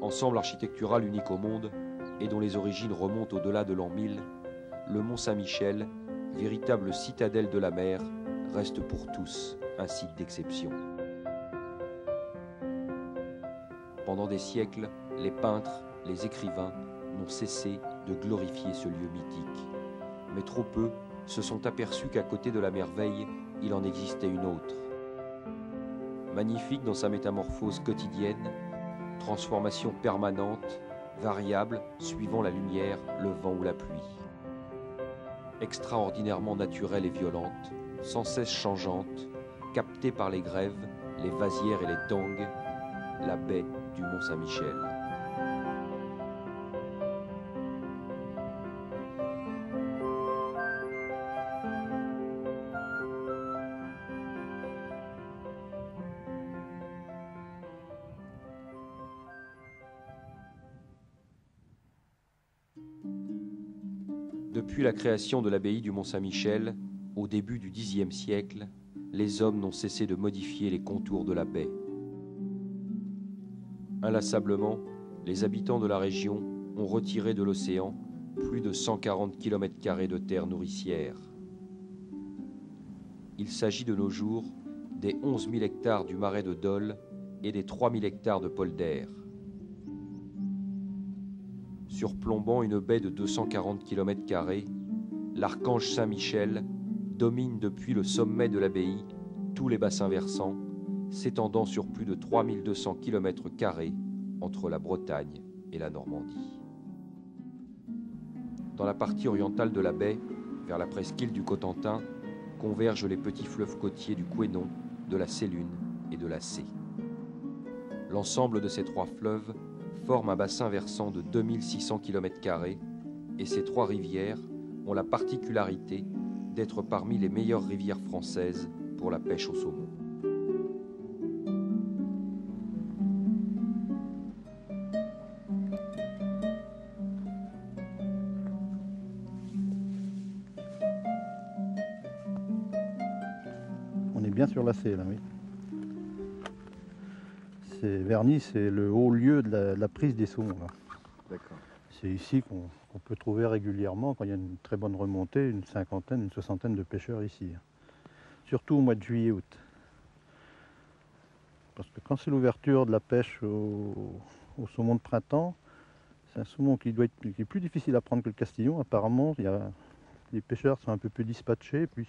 Ensemble architectural unique au monde et dont les origines remontent au-delà de l'an 1000, le Mont Saint-Michel, véritable citadelle de la mer, reste pour tous un site d'exception. Pendant des siècles, les peintres, les écrivains n'ont cessé de glorifier ce lieu mythique. Mais trop peu se sont aperçus qu'à côté de la merveille, il en existait une autre. Magnifique dans sa métamorphose quotidienne, transformation permanente, variable suivant la lumière, le vent ou la pluie. Extraordinairement naturelle et violente, sans cesse changeante, captée par les grèves, les vasières et les tangues, la baie du Mont Saint-Michel. Depuis la création de l'abbaye du Mont Saint-Michel, au début du Xe siècle, les hommes n'ont cessé de modifier les contours de la baie. Inlassablement, les habitants de la région ont retiré de l'océan plus de 140 km² de terre nourricière. Il s'agit de nos jours des 11 000 hectares du marais de Dole et des 3 000 hectares de Polder. Surplombant une baie de 240 km², l'archange Saint-Michel domine depuis le sommet de l'abbaye tous les bassins versants, s'étendant sur plus de 3200 km² entre la Bretagne et la Normandie. Dans la partie orientale de la baie, vers la presqu'île du Cotentin, convergent les petits fleuves côtiers du Couesnon, de la Sélune et de la Cé. L'ensemble de ces trois fleuves forme un bassin versant de 2600 km² et ces trois rivières ont la particularité d'être parmi les meilleures rivières françaises pour la pêche au saumon. On est bien sur la Cé, là, oui. Verny, c'est le haut lieu de la prise des saumons. D'accord. C'est ici qu'on peut trouver régulièrement, quand il y a une très bonne remontée, une cinquantaine, une soixantaine de pêcheurs ici. Surtout au mois de juillet-août. Parce que quand c'est l'ouverture de la pêche au saumon de printemps, c'est un saumon qui est plus difficile à prendre que le castillon. Apparemment, les pêcheurs sont un peu plus dispatchés, puis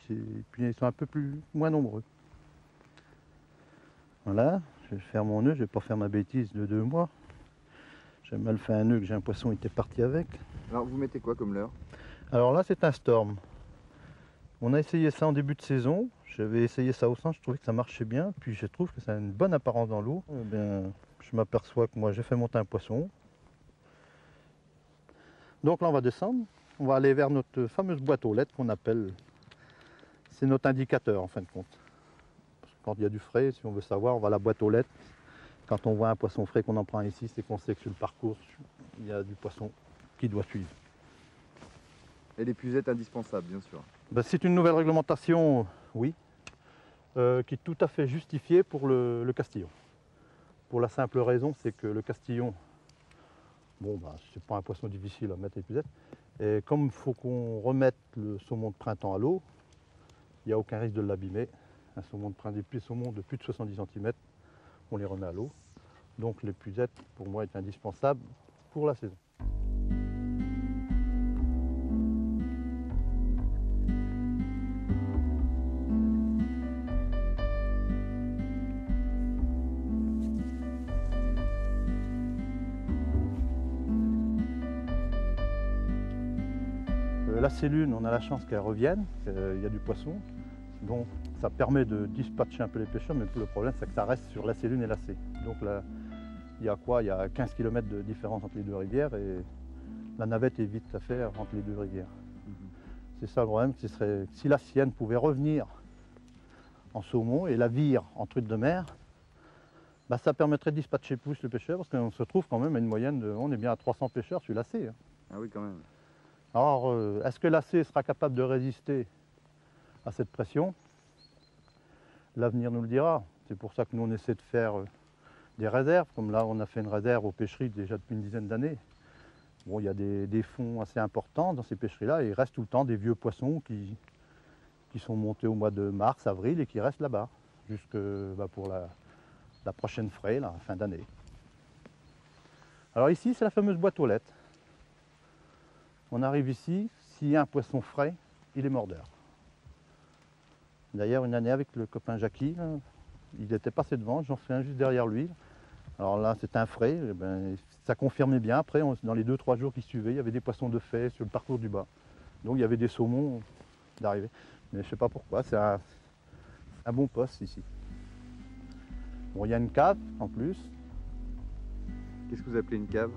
ils sont un peu moins nombreux. Voilà, je vais faire mon nœud, je ne vais pas faire ma bêtise de 2 mois. J'ai mal fait un nœud que j'ai un poisson qui était parti avec. Alors vous mettez quoi comme leurre? Alors là c'est un storm. On a essayé ça en début de saison, j'avais essayé ça au centre, je trouvais que ça marchait bien, puis je trouve que ça a une bonne apparence dans l'eau. Je m'aperçois que moi j'ai fait monter un poisson. Donc là on va descendre, on va aller vers notre fameuse boîte aux lettres qu'on appelle, c'est notre indicateur en fin de compte. Quand il y a du frais, si on veut savoir, on va à la boîte aux lettres. Quand on voit un poisson frais qu'on en prend ici, c'est qu'on sait que sur le parcours, il y a du poisson qui doit suivre. Et l'épuisette indispensable, bien sûr. C'est une nouvelle réglementation, oui, qui est tout à fait justifiée pour le castillon. Pour la simple raison, c'est que le castillon, c'est pas un poisson difficile à mettre l'épuisette. Et comme il faut qu'on remette le saumon de printemps à l'eau, il n'y a aucun risque de l'abîmer. Un saumon de printemps, des saumons de plus de 70 cm, on les remet à l'eau. Donc l'épuisette, pour moi, est indispensable pour la saison. La Sélune, on a la chance qu'elle revienne, qu'il y a du poisson. Donc ça permet de dispatcher un peu les pêcheurs, mais le problème c'est que ça reste sur la Sélune et la Cé. Donc là, il y a quoi? Il y a 15 km de différence entre les deux rivières et la navette est vite à faire entre les deux rivières. C'est ça le problème, si la Sienne pouvait revenir en saumon et la vire en truite de mer, ça permettrait de dispatcher plus le pêcheur parce qu'on se trouve quand même à une moyenne on est bien à 300 pêcheurs sur la Cé. Ah oui, quand même. Alors, est-ce que la Cé sera capable de résister à cette pression? L'avenir nous le dira. C'est pour ça que nous on essaie de faire des réserves, comme là on a fait une réserve aux pêcheries déjà depuis une dizaine d'années. Bon, il y a des fonds assez importants dans ces pêcheries-là et il reste tout le temps des vieux poissons qui sont montés au mois de mars, avril et qui restent là-bas jusque pour la prochaine frai, la fin d'année. Alors ici, c'est la fameuse boîte aux lettres. On arrive ici, s'il y a un poisson frais, il est mordeur. D'ailleurs, une année avec le copain Jackie, là, il était passé devant, j'en fais un juste derrière lui. Alors là, c'est un frais, et ben, ça confirmait bien. Après, dans les 2-3 jours qui suivaient, il y avait des poissons de fée sur le parcours du bas. Donc il y avait des saumons d'arrivée. Mais je ne sais pas pourquoi, c'est un bon poste ici. Bon, il y a une cave en plus. Qu'est-ce que vous appelez une cave?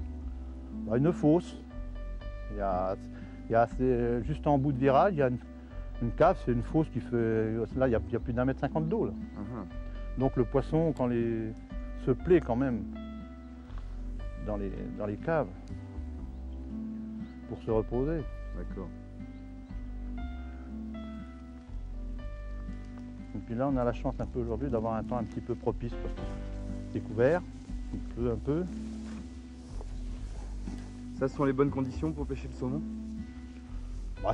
Une fosse. Juste en bout de virage, il y a une cave, c'est une fosse qui fait. Là, il y a plus d'1,50 m d'eau. Là. Donc le poisson, se plaît quand même dans les caves pour se reposer. D'accord. Et puis là, on a la chance un peu aujourd'hui d'avoir un temps un petit peu propice parce que c'est couvert, un peu. Ça, ce sont les bonnes conditions pour pêcher le saumon?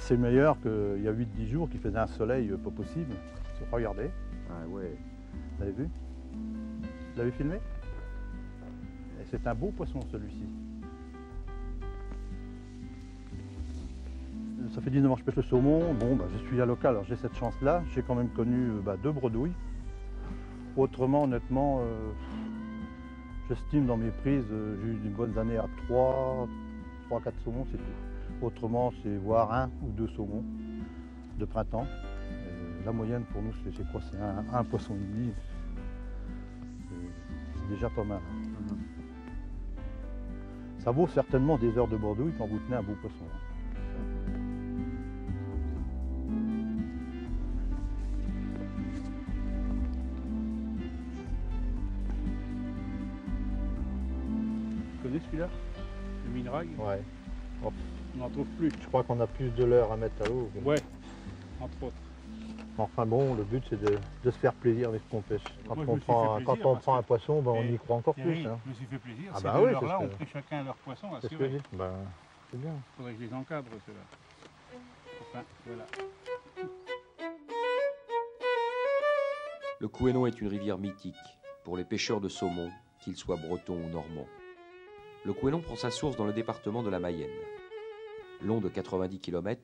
C'est meilleur qu'il y a 8-10 jours qu'il faisait un soleil pas possible. Regardez. Ah ouais. Vous avez vu? Vous l'avez filmé? Et c'est un beau poisson celui-ci. Ça fait 19 ans que je pêche le saumon. Bon, je suis à local, alors j'ai cette chance-là. J'ai quand même connu 2 bredouilles. Autrement, honnêtement, j'estime dans mes prises, j'ai eu des bonnes années à 3-4 saumons, c'est tout. Autrement, c'est voir 1 ou 2 saumons de printemps. La moyenne pour nous, c'est quoi? C'est un poisson et demi. C'est déjà pas mal. Ça vaut certainement des heures de bordouille quand vous tenez un beau poisson. Vous connaissez celui-là? Le minerai, Ouais. Hop. on n'en trouve plus. Je crois qu'on a plus de l'heure à mettre à l'eau. Ouais, entre autres. Enfin bon, le but c'est de se faire plaisir avec ce qu'on pêche. Quand Moi, je on me suis prend, fait quand plaisir on parce prend que- un poisson, on y Et- croit encore Thierry, plus. Hein. je me suis fait plaisir. Ah Ces bah deux oui, heures-là, c'est on ce pris chacun leur poisson C'est ce que je assuré. dis. C'est bien. Il faudrait que je les encadre, ceux-là. Enfin, voilà. Le Couesnon est une rivière mythique pour les pêcheurs de saumon, qu'ils soient bretons ou normands. Le Couesnon prend sa source dans le département de la Mayenne. Long de 90 km,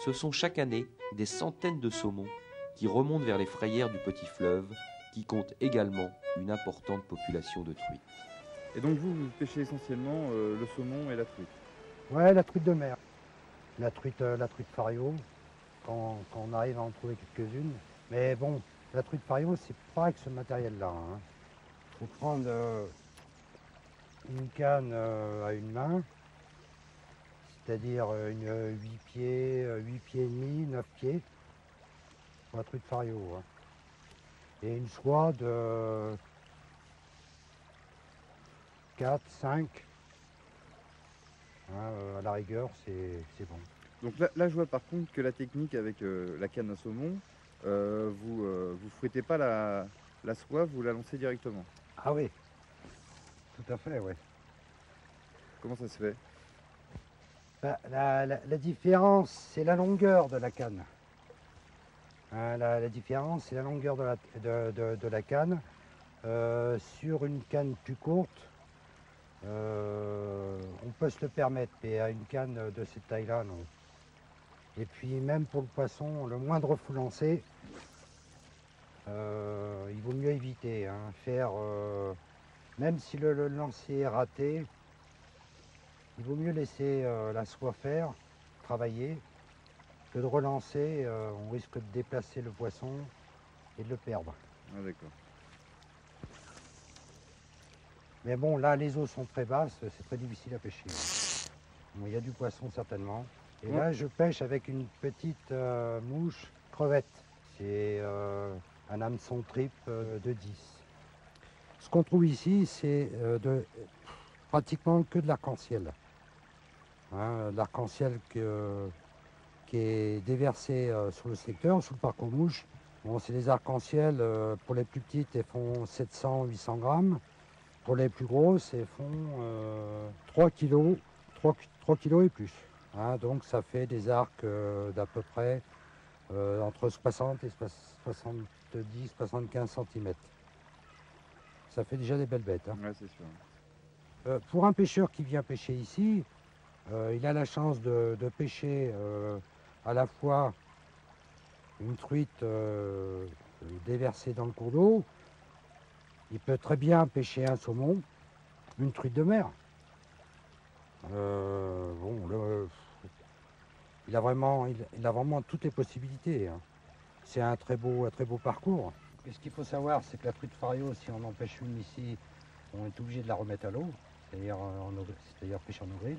ce sont chaque année des centaines de saumons qui remontent vers les frayères du petit fleuve, qui compte également une importante population de truites. Et donc vous pêchez essentiellement le saumon et la truite? Ouais, la truite de mer. La truite fario, quand on arrive à en trouver quelques-unes. Mais bon, la truite fario, c'est pas avec ce matériel-là. Il faut prendre une canne à une main, c'est-à-dire une 8 pieds, 8 pieds et demi, 9 pieds, pour la truite fario. Et une soie de 4, 5. À la rigueur, c'est bon. Donc là, je vois par contre que la technique avec la canne à saumon, vous fouettez pas la soie, vous la lancez directement. Ah oui, tout à fait, oui. Comment ça se fait? La différence, c'est la longueur de la canne. La différence, c'est la longueur de la canne. Sur une canne plus courte, on peut se le permettre, mais à une canne de cette taille-là, non. Et puis même pour le poisson, le moindre fou lancé, il vaut mieux éviter. Faire, même si le lancer est raté, il vaut mieux laisser la soie faire, travailler, que de relancer, on risque de déplacer le poisson et de le perdre. Ah d'accord. Mais bon, là, les eaux sont très basses, c'est très difficile à pêcher. Bon, il y a du poisson certainement. Et là, je pêche avec une petite mouche crevette. C'est un hameçon tripe de 10. Ce qu'on trouve ici, c'est pratiquement que de l'arc-en-ciel. L'arc-en-ciel qui est déversé sur le secteur, sous le parcours mouche. Bon, c'est des arcs-en-ciel, pour les plus petites, elles font 700-800 grammes. Pour les plus grosses, elles font 3 kg et plus. Hein, donc ça fait des arcs d'à peu près entre 60 et 70-75 cm. Ça fait déjà des belles bêtes. Hein. Ouais, c'est sûr. Pour un pêcheur qui vient pêcher ici, il a la chance de pêcher à la fois une truite déversée dans le cours d'eau. Il peut très bien pêcher un saumon, une truite de mer. Il a vraiment toutes les possibilités. Hein. C'est un très beau parcours. Et ce qu'il faut savoir, c'est que la truite fario, si on en pêche une ici, on est obligé de la remettre à l'eau, c'est-à-dire pêcher en no-grill,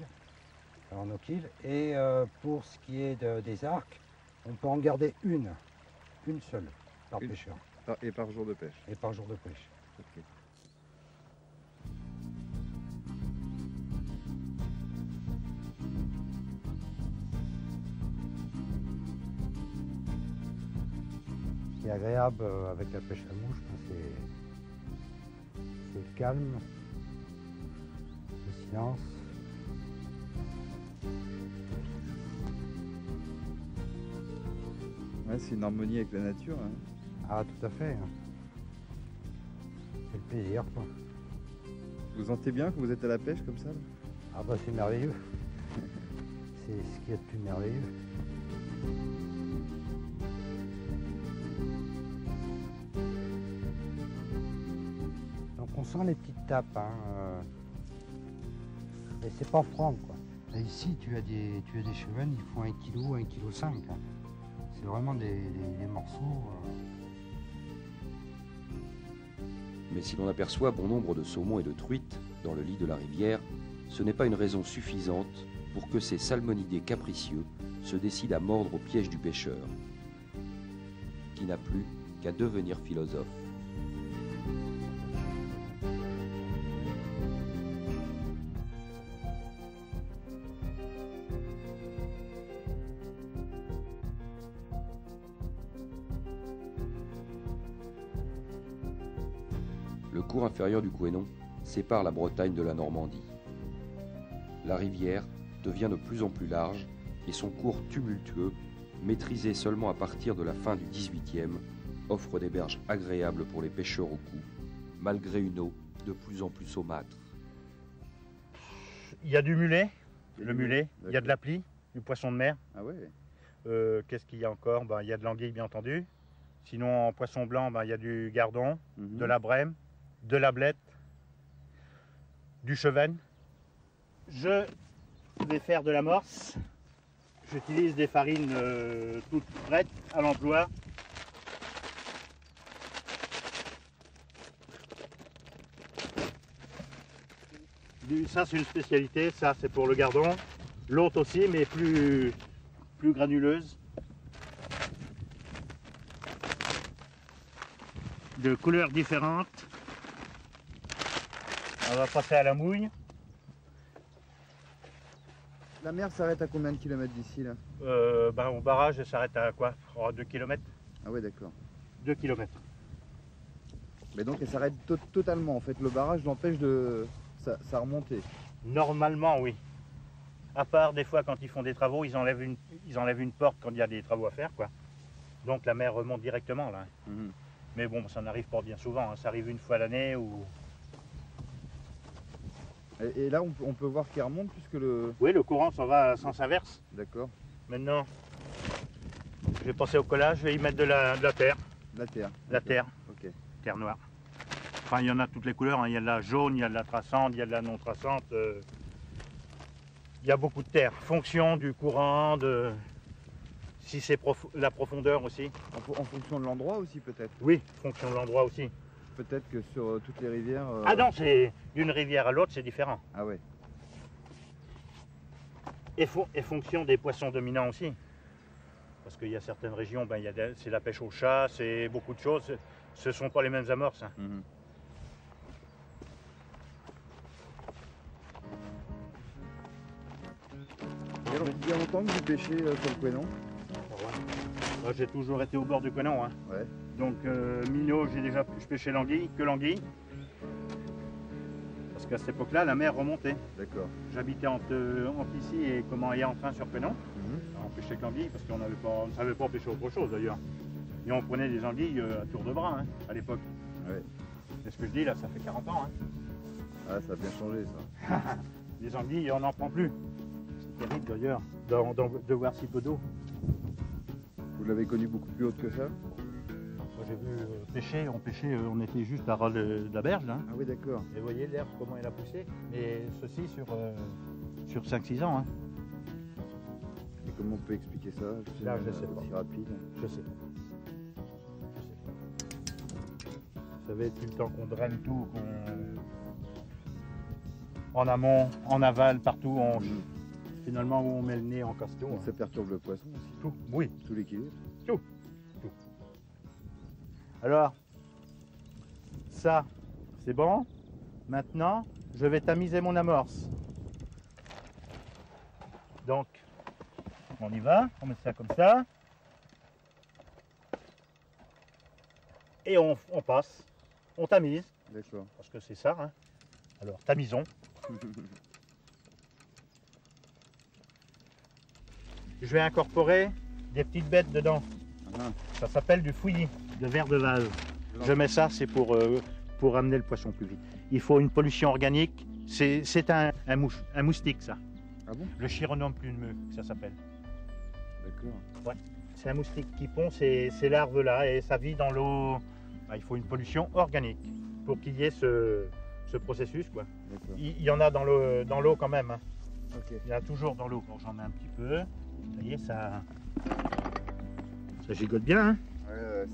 en no-kill. Et pour ce qui est des arcs, on peut en garder une seule par pêcheur. Et par jour de pêche. Et par jour de pêche. Ok. Ce qui est agréable avec la pêche à mouche, c'est le calme, le silence. Ouais, c'est une harmonie avec la nature. Hein. Ah, tout à fait. C'est le plaisir, quoi. Vous sentez bien que vous êtes à la pêche comme ça là? Ah bah c'est merveilleux. C'est ce qu'il y a de plus merveilleux. Donc on sent les petites tapes, hein. Mais c'est pas franc, quoi. Là, ici tu as des chevennes, ils font 1 kg, 1,5 kg. Hein. C'est vraiment des morceaux. Mais si l'on aperçoit bon nombre de saumons et de truites dans le lit de la rivière, ce n'est pas une raison suffisante pour que ces salmonidés capricieux se décident à mordre au piège du pêcheur, qui n'a plus qu'à devenir philosophe. Le cours inférieur du Couesnon sépare la Bretagne de la Normandie. La rivière devient de plus en plus large et son cours tumultueux, maîtrisé seulement à partir de la fin du XVIIIe, offre des berges agréables pour les pêcheurs au cou, malgré une eau de plus en plus saumâtre. Il y a du mulet, le mulet, il y a de la plie, du poisson de mer. Ah ouais. Qu'est-ce qu'il y a encore? Il y a de l'anguille, bien entendu. Sinon, en poisson blanc, il y a du gardon, de la brème, de la blette, du chevenne. Je vais faire de l'amorce. J'utilise des farines toutes prêtes à l'emploi. Ça, c'est une spécialité. Ça, c'est pour le gardon. L'autre aussi, mais plus granuleuse. De couleurs différentes. On va passer à la mouille. La mer s'arrête à combien de kilomètres d'ici là? Au barrage, elle s'arrête à quoi? 2 km. Ah ouais, d'accord. 2 km. Mais donc elle s'arrête totalement en fait. Le barrage l'empêche de ça remonter. Normalement, oui. À part des fois quand ils font des travaux, ils enlèvent une porte quand il y a des travaux à faire, quoi. Donc la mer remonte directement là. Mais bon, ça n'arrive pas bien souvent. Hein. Ça arrive une fois l'année ou. Et là, on peut voir qu'il remonte puisque le... Oui, le courant s'en va à sens inverse. D'accord. Maintenant, je vais passer au collage, je vais y mettre de la terre. La terre. La terre. Ok. Terre noire. Enfin, il y en a toutes les couleurs. Hein. Il y a de la jaune, il y a de la traçante, il y a de la non traçante. Il y a beaucoup de terre. Fonction du courant, de... si c'est la profondeur aussi. En fonction de l'endroit aussi peut-être? Oui, fonction de l'endroit aussi. Peut-être que sur toutes les rivières... Ah non, c'est d'une rivière à l'autre, c'est différent. Ah ouais. Et fonction des poissons dominants aussi. Parce qu'il y a certaines régions, c'est la pêche au chat, c'est beaucoup de choses. Ce ne sont pas les mêmes amorces. Hein. Et alors, il y a longtemps que vous pêchez sur le Couesnon? J'ai toujours été au bord du Couesnon. Hein. Ouais. Donc minot, je pêchais l'anguille, que l'anguille. Parce qu'à cette époque-là, la mer remontait. D'accord. J'habitais entre ici et enfin sur Pénon. On pêchait que l'anguille parce qu'on ne savait pas pêcher autre chose d'ailleurs. Et on prenait des anguilles à tour de bras à l'époque. Ouais. C'est ce que je dis là, ça fait 40 ans. Ah, ça a bien changé ça. Les anguilles, on n'en prend plus. C'est terrible d'ailleurs de voir si peu d'eau. Vous l'avez connu beaucoup plus haute que ça? Moi j'ai vu pêcher, on était juste à ras de la berge là. Ah oui, d'accord. Et vous voyez l'herbe comment elle a poussé. Mais ceci sur 5-6 ans. Et comment on peut expliquer ça? Là, je sais pas. Aussi rapide. Je sais pas. Ça va être tout le temps qu'on draine tout, en amont, en aval, partout. Finalement, où on met le nez en casse tout. Ça perturbe le poisson aussi. Tout, oui. Tout l'équilibre. Tout. Alors, ça, c'est bon. Maintenant, je vais tamiser mon amorce. Donc, on y va. On met ça comme ça. Et on passe. On tamise. D'accord. Parce que c'est ça. Alors, tamisons. Je vais incorporer des petites bêtes dedans. Ça s'appelle du fouillis, de verre de vase. Je mets ça, c'est pour amener le poisson plus vite. Il faut une pollution organique. C'est un moustique, ça. Ah bon? Le Chironome plumeux, ça s'appelle. D'accord. Ouais. C'est un moustique qui pond ces larves-là et ça vit dans l'eau. Il faut une pollution organique pour qu'il y ait ce processus, quoi. Il y en a dans l'eau quand même. Okay. Il y en a toujours dans l'eau. J'en mets un petit peu. Vous voyez, ça gigote bien. Ouais,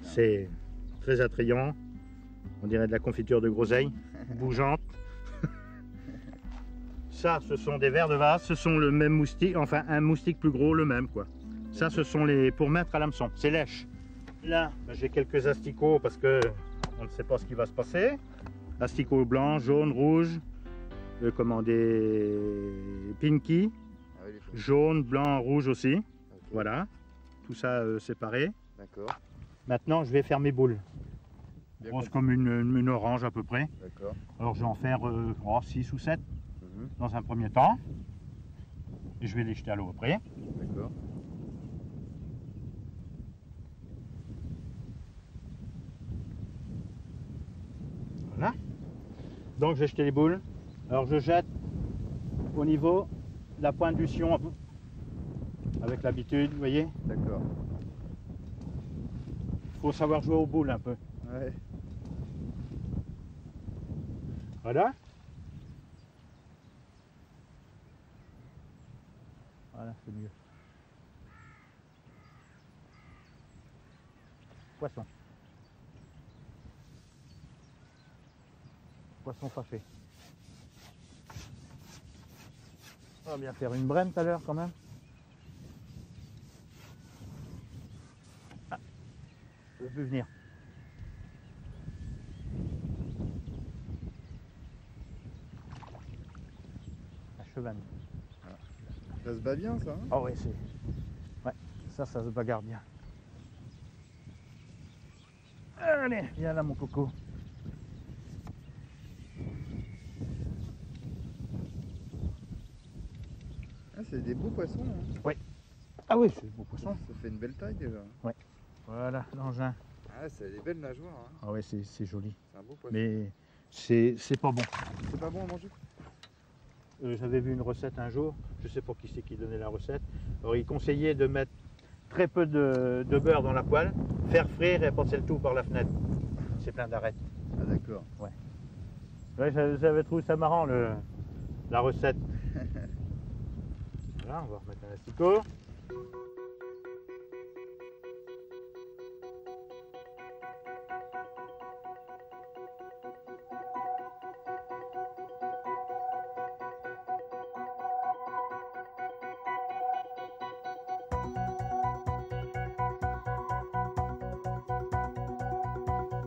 c'est très attrayant. On dirait de la confiture de groseille, bougeante. Ça, ce sont des vers de vase. Ce sont le même moustique, enfin un moustique plus gros, le même, quoi. Ça, ce sont les pour mettre à l'hameçon. C'est lèche. Là, j'ai quelques asticots parce que on ne sait pas ce qui va se passer. Asticots blancs, jaunes, rouges, des pinky, jaune, blanc, rouge aussi. Okay. Voilà, tout ça séparé. D'accord. Maintenant, je vais faire mes boules. Grosse comme une orange à peu près. D'accord. Alors, je vais en faire 6 ou 7 dans un premier temps. Et je vais les jeter à l'eau après. D'accord. Voilà. Donc j'ai jeté les boules. Alors je jette au niveau de la pointe du sillon, avec l'habitude, vous voyez. D'accord. Il faut savoir jouer aux boules un peu. Ouais. Voilà. Voilà, c'est mieux. Poisson. Poisson fâché. On va bien faire une brème tout à l'heure quand même. Ah, je veux plus venir. La chevane. Ça se bat bien ça, hein? Ah ouais, ouais, ça se bagarre bien. Allez, viens là mon coco. Ah, c'est des beaux poissons. Hein. Oui. Ah oui, c'est des beaux poissons. Ça fait une belle taille déjà. Ouais. Voilà, l'engin. Ah, c'est des belles nageoires. Hein. Ah ouais, c'est joli. C'est un beau poisson. Mais c'est pas bon. C'est pas bon à manger? J'avais vu une recette un jour, je sais pas qui c'est qui donnait la recette. Alors il conseillait de mettre très peu de beurre dans la poêle, faire frire et passer le tout par la fenêtre. C'est plein d'arêtes. Ah d'accord. Ouais. Ouais, j'avais trouvé ça marrant la recette. Voilà, on va remettre un asticot.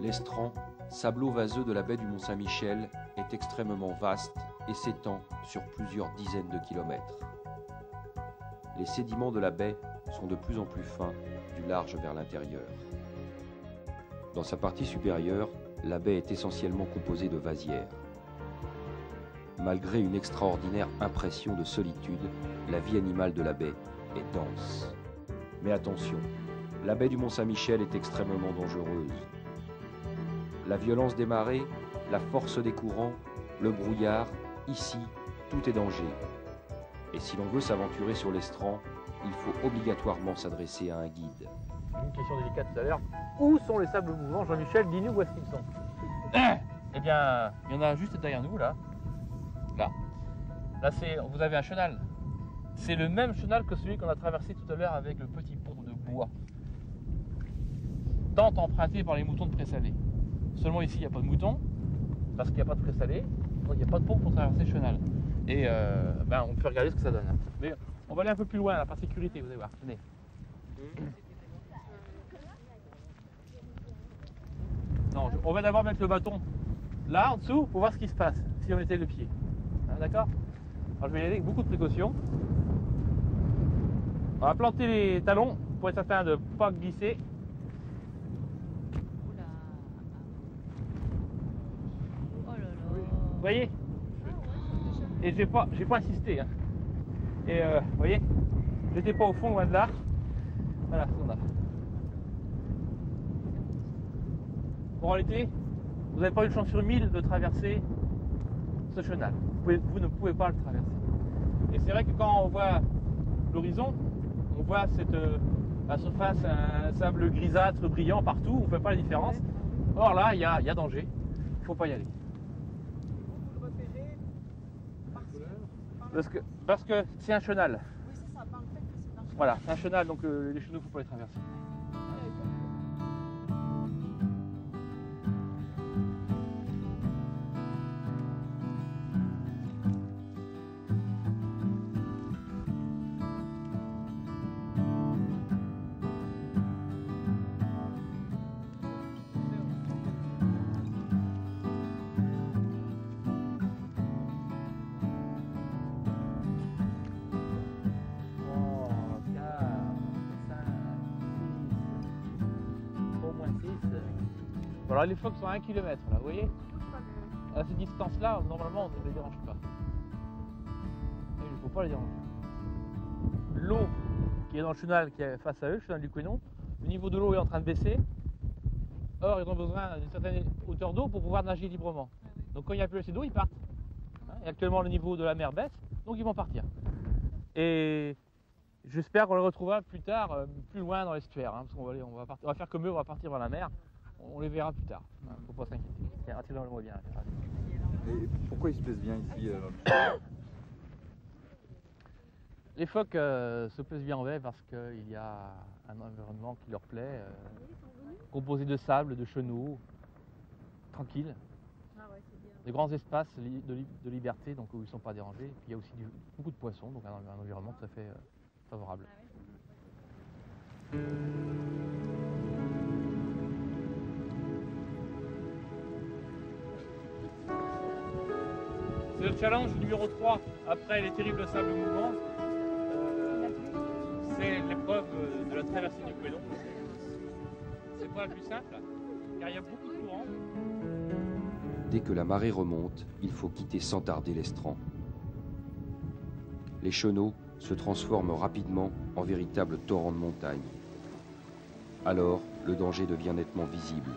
L'estran, sableau vaseux de la baie du Mont-Saint-Michel, est extrêmement vaste et s'étend sur plusieurs dizaines de kilomètres. Les sédiments de la baie sont de plus en plus fins, du large vers l'intérieur. Dans sa partie supérieure, la baie est essentiellement composée de vasières. Malgré une extraordinaire impression de solitude, la vie animale de la baie est dense. Mais attention, la baie du Mont-Saint-Michel est extrêmement dangereuse. La violence des marées, la force des courants, le brouillard, ici, tout est danger. Et si l'on veut s'aventurer sur l'estran, il faut obligatoirement s'adresser à un guide. Une question délicate tout à l'heure. Où sont les sables mouvants, Jean-Michel? Dis-nous où est-ce qu'ils sont. Eh bien, il y en a juste derrière nous, là. Là. Là, vous avez un chenal. C'est le même chenal que celui qu'on a traversé tout à l'heure avec le petit pont de bois. Tant emprunté par les moutons de Pré-Salé. Seulement ici, il n'y a pas de moutons, parce qu'il n'y a pas de Pré-Salé, donc il n'y a pas de pont pour traverser le chenal. Et on peut regarder ce que ça donne. Mais on va aller un peu plus loin, là, par sécurité, vous allez voir. Venez. Non, on va d'abord mettre le bâton là, en dessous, pour voir ce qui se passe, si on mettait le pied. Hein, d'accord? Alors je vais y aller avec beaucoup de précautions. On va planter les talons pour être certain de ne pas glisser. Vous voyez? Et j'ai pas insisté. Hein. Et vous voyez? J'étais pas au fond, loin de là. Voilà, c'est ce qu'on a. Bon, en réalité, vous n'avez pas une chance sur 1000 de traverser ce chenal. Vous ne pouvez pas le traverser. Et c'est vrai que quand on voit l'horizon, on voit la surface, un sable grisâtre, brillant partout, on ne fait pas la différence. Or là, il y a danger, il ne faut pas y aller. Parce que c'est un chenal. Oui, c'est ça, par le fait que c'est un chenal. Voilà, c'est un chenal, donc les chenaux, il ne faut pas les traverser. Alors les phoques sont à 1 km là, vous voyez? À cette distance-là, normalement, on ne les dérange pas. Et il ne faut pas les déranger. L'eau qui est dans le chenal qui est face à eux, le chenal du Couesnon, le niveau de l'eau est en train de baisser. Or, ils ont besoin d'une certaine hauteur d'eau pour pouvoir nager librement. Donc quand il n'y a plus assez d'eau, ils partent. Et actuellement, le niveau de la mer baisse, donc ils vont partir. Et j'espère qu'on les retrouvera plus tard, plus loin dans l'estuaire. Hein, parce qu'on va faire comme eux, on va partir vers la mer. On les verra plus tard. Il ne faut pas s'inquiéter. Tiens, attendez-moi bien. Et pourquoi ils se plaisent bien ici Les phoques se plaisent bien en baie parce qu'il y a un environnement qui leur plaît, composé de sable, de chenaux, tranquille. Des grands espaces de liberté, donc où ils ne sont pas dérangés. Et puis il y a aussi beaucoup de poissons, donc un environnement tout à fait favorable. C'est le challenge numéro 3 après les terribles sables mouvants. C'est l'épreuve de la traversée du Couesnon. C'est pas la plus simple, car il y a beaucoup de courants. Dès que la marée remonte, il faut quitter sans tarder l'estran. Les chenaux se transforment rapidement en véritables torrents de montagne. Alors, le danger devient nettement visible.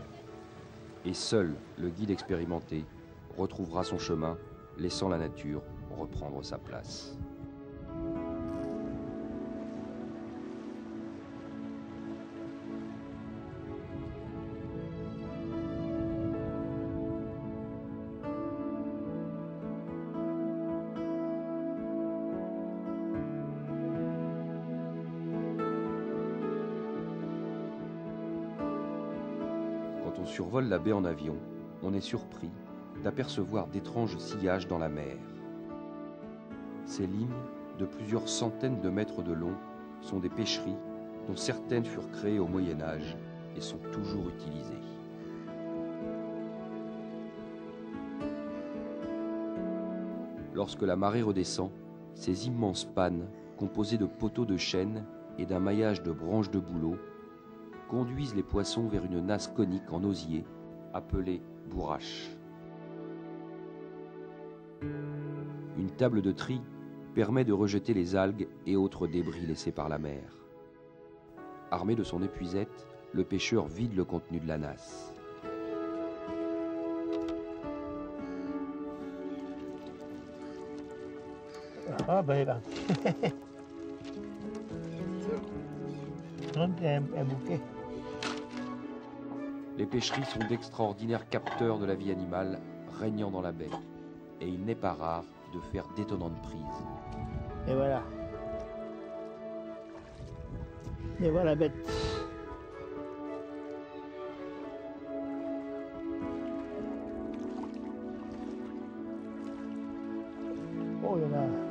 Et seul le guide expérimenté retrouvera son chemin, laissant la nature reprendre sa place. Quand on survole la baie en avion, on est surpris d'apercevoir d'étranges sillages dans la mer. Ces lignes, de plusieurs centaines de mètres de long, sont des pêcheries dont certaines furent créées au Moyen-Âge et sont toujours utilisées. Lorsque la marée redescend, ces immenses pannes, composées de poteaux de chêne et d'un maillage de branches de bouleau, conduisent les poissons vers une nasse conique en osier, appelée bourrache. Une table de tri permet de rejeter les algues et autres débris laissés par la mer. Armé de son épuisette, le pêcheur vide le contenu de la nasse. Ah ben là. Un bouquet. Les pêcheries sont d'extraordinaires capteurs de la vie animale régnant dans la baie. Et il n'est pas rare de faire d'étonnantes prises. Et voilà. Et voilà la bête. Oh, il y en a.